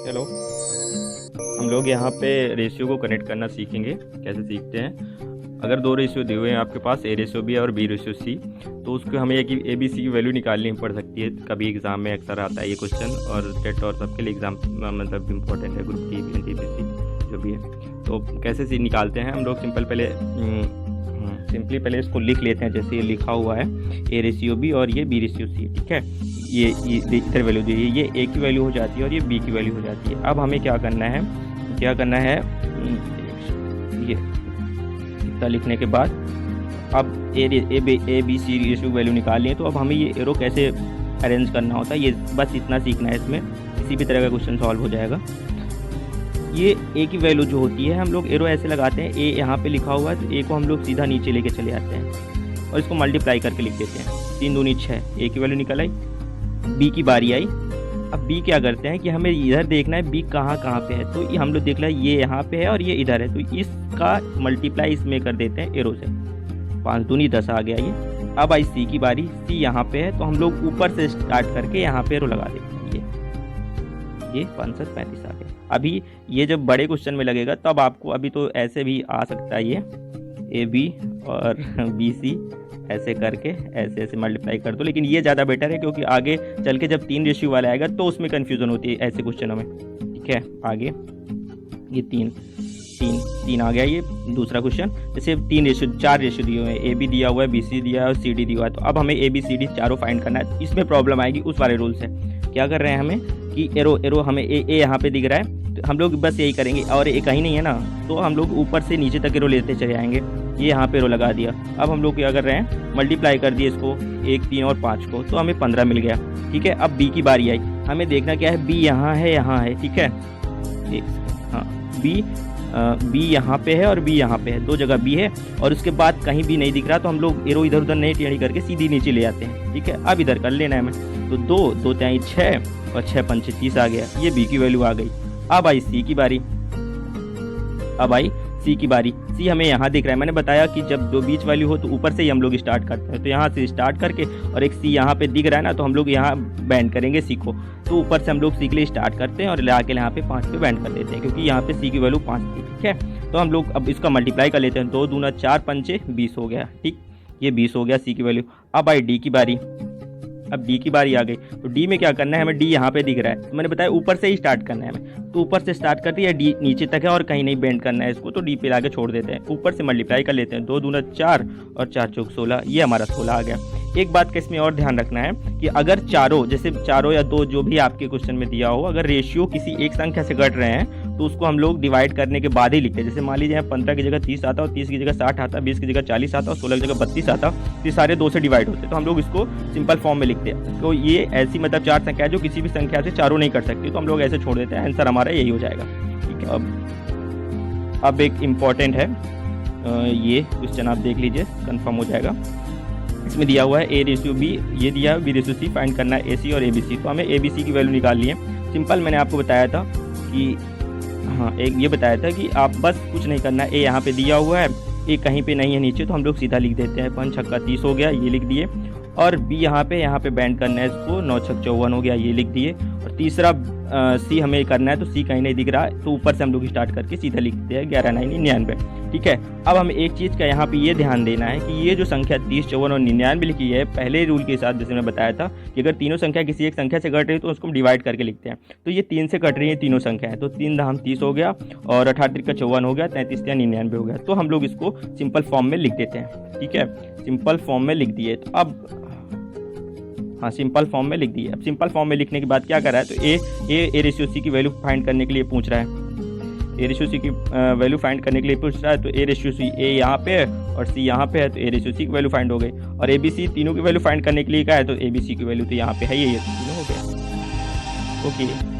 Hello. हम लोग यहाँ पे रेशियो को कनेक्ट करना सीखेंगे। कैसे सीखते हैं, अगर दो रेशियो दिए हुए हैं आपके पास, ए रेशियो बी और बी रेशियो सी, तो उसको हमें एक ए बी सी की वैल्यू निकालनी पड़ सकती है। कभी एग्ज़ाम में अक्सर आता है ये क्वेश्चन, और टेट और सबके लिए एग्ज़ाम मतलब इम्पोर्टेंट है, ग्रुप टी NTPC जो भी है। तो कैसे सी निकालते हैं हम लोग, सिंपली पहले इसको लिख लेते हैं जैसे ये लिखा हुआ है, ए रेशियो बी और ये बी रेशियो सी। ठीक है, ये इधर वैल्यू दी है, ये ए की वैल्यू हो जाती है और ये बी की वैल्यू हो जाती है। अब हमें क्या करना है ये इतना लिखने के बाद अब ए बी सी रेशियो की वैल्यू निकालनी है। तो अब हमें ये एरो कैसे अरेंज करना होता है, ये बस इतना सीखना है। इसमें किसी भी तरह का क्वेश्चन सॉल्व हो जाएगा। ये ए की वैल्यू जो होती है, हम लोग एरो ऐसे लगाते हैं, ए यहाँ पे लिखा हुआ है तो ए को हम लोग सीधा नीचे लेके चले आते हैं और इसको मल्टीप्लाई करके लिख देते हैं। 3 दूनी 6, ए की वैल्यू निकल आई। बी की बारी आई। अब बी क्या करते हैं कि हमें इधर देखना है बी कहाँ पे है। तो ये हम लोग देख रहे हैं ये यहाँ पे है और ये इधर है, तो इसका मल्टीप्लाई इसमें कर देते हैं एरो से। 5 दूनी 10 आ गया ये। अब आई सी की बारी। सी यहाँ पे है तो हम लोग ऊपर से स्टार्ट करके यहाँ पे एरो लगा देते हैं। ये 5 7 35 आ गया। अभी ये जब बड़े क्वेश्चन में लगेगा तब आपको, अभी तो ऐसे भी आ सकता है, ये ए बी और बी सी ऐसे करके ऐसे मल्टीप्लाई कर दो, लेकिन ये ज़्यादा बेटर है क्योंकि आगे चल के जब 3 रेशियो वाला आएगा तो उसमें कन्फ्यूज़न होती है ऐसे क्वेश्चनों में। ठीक है, आगे ये 3 आ गया। ये दूसरा क्वेश्चन, जैसे 4 रेशियो दिए हुए हैं, ए बी दिया हुआ है, बी सी दिया है और सी डी दिया हुआ है। तो अब हमें ए बी सी डी चारों फाइंड करना है। इसमें प्रॉब्लम आएगी उस वाले रूल से। क्या कर रहे हैं हमें कि एरो हमें ए यहाँ पे दिख रहा है, तो हम लोग बस यही करेंगे, और ए कहीं नहीं है ना, तो हम लोग ऊपर से नीचे तक एरो लेते चले आएंगे। ये यहाँ पे एरो लगा दिया। अब हम लोग क्या कर रहे हैं, मल्टीप्लाई कर दिए इसको 1 3 और 5 को, तो हमें 15 मिल गया। ठीक है, अब बी की बारी आई। हमें देखना क्या है, बी यहाँ है। ठीक है, हाँ, बी यहाँ पे है और बी यहाँ पे है, 2 जगह बी है और उसके बाद कहीं भी नहीं दिख रहा, तो हम लोग एरो इधर उधर नहीं टेढ़ी करके सीधी नीचे ले आते हैं। ठीक है, अब इधर कर लेना है हमें। तो 2 3 6 और 6 5 30 आ गया। ये बी की वैल्यू आ गई। अब आई सी की बारी। सी हमें यहाँ दिख रहा है। मैंने बताया कि जब दो बीच वैल्यू हो तो ऊपर से ही हम लोग स्टार्ट करते हैं, तो यहाँ से स्टार्ट करके, और एक सी यहाँ पे दिख रहा है ना, तो हम लोग यहाँ बैंड करेंगे सी को। तो ऊपर से हम लोग सी के लिए स्टार्ट करते हैं और लाके यहाँ पे 5 पे बैंड कर देते हैं, क्योंकि यहाँ पे सी की वैल्यू 5 थी। ठीक है, तो हम लोग अब इसका मल्टीप्लाई कर लेते हैं। 2 दूना 4 5 20 हो गया। ठीक, ये 20 हो गया सी की वैल्यू। अब आई डी की बारी। अब डी की बारी आ गई। तो डी में क्या करना है, हमें डी यहाँ पे दिख रहा है, तो मैंने बताया ऊपर से ही स्टार्ट करना है हमें। तो ऊपर से स्टार्ट करते हैं, डी नीचे तक है और कहीं नहीं बेंड करना है इसको, तो डी पे लाके छोड़ देते हैं। ऊपर से मल्टीप्लाई कर लेते हैं। 2 दूना 4 और 4 चौक 16, ये हमारा 16 आ गया। एक बात का इसमें और ध्यान रखना है कि अगर चारों, जैसे चारों या 2 जो भी आपके क्वेश्चन में दिया हो, अगर रेशियो किसी एक संख्या से घट रहे हैं तो उसको हम लोग डिवाइड करने के बाद ही लिखते हैं। जैसे मान लीजिए 15 की जगह 30 आता और 30 की जगह 60 आता, 20 की जगह 40 आता और 16 की जगह 32 आता, तो ये सारे 2 से डिवाइड होते हैं, तो हम लोग इसको सिंपल फॉर्म में लिखते हैं। तो ये ऐसी मतलब 4 संख्या है जो किसी भी संख्या से चारों नहीं कर सकती, तो हम लोग ऐसे छोड़ देते हैं। आंसर हमारा यही हो जाएगा। ठीक है, अब एक इम्पॉर्टेंट है, ये क्वेश्चन आप देख लीजिए, कंफर्म हो जाएगा। इसमें दिया हुआ है ए रेशियो बी, ये दिया है बी रेशियो सी, फाइंड करना है ए सी और ए बी सी। तो हमें ए बी सी की वैल्यू निकालनी है। सिंपल, मैंने आपको बताया था कि ये बताया था कि आप बस कुछ नहीं करना है। ए यहाँ पे दिया हुआ है, ए कहीं पे नहीं है नीचे, तो हम लोग सीधा लिख देते हैं। 5 छक्का 30 हो गया, ये लिख दिए। और बी यहाँ पे बैंड करना है इसको, 9 छक 54 हो गया, ये लिख दिए। और तीसरा सी हमें करना है, तो सी कहीं नहीं दिख रहा, तो ऊपर से हम लोग स्टार्ट करके सीधा लिखते हैं 11 9 99। ठीक है, अब हमें एक चीज़ का यहाँ पे ये ध्यान देना है कि ये जो संख्या 30 54 और 99 लिखी है, पहले रूल के साथ जैसे मैं बताया था कि अगर तीनों संख्या किसी एक संख्या से घट रही है तो उसको हम डिवाइड करके लिखते हैं। तो ये 3 से घट रही है तीनों संख्याएं, तो 3 धाम 30 हो गया और 18 का 54 हो गया, 33 का 99 हो गया। तो हम लोग इसको सिंपल फॉर्म में लिख देते हैं। ठीक है, सिंपल फॉर्म में लिख दिए। तो अब सिंपल फॉर्म में लिख दिए। अब सिंपल फॉर्म में लिखने के बाद क्या कर रहा है, तो ए रेशियो सी की वैल्यू फाइंड करने के लिए पूछ रहा है। ए रेशियो सी की वैल्यू फाइंड करने के लिए पूछ रहा है, तो ए रेशियो सी, ए यहाँ पे है और सी यहाँ पे है, तो ए रेशियो सी की वैल्यू फाइंड हो गई। और ए बी सी तीनों की वैल्यू फाइंड करने के लिए क्या है, तो ए बी सी की वैल्यू तो यहाँ पे है, ये तीनों हो गया। ओके।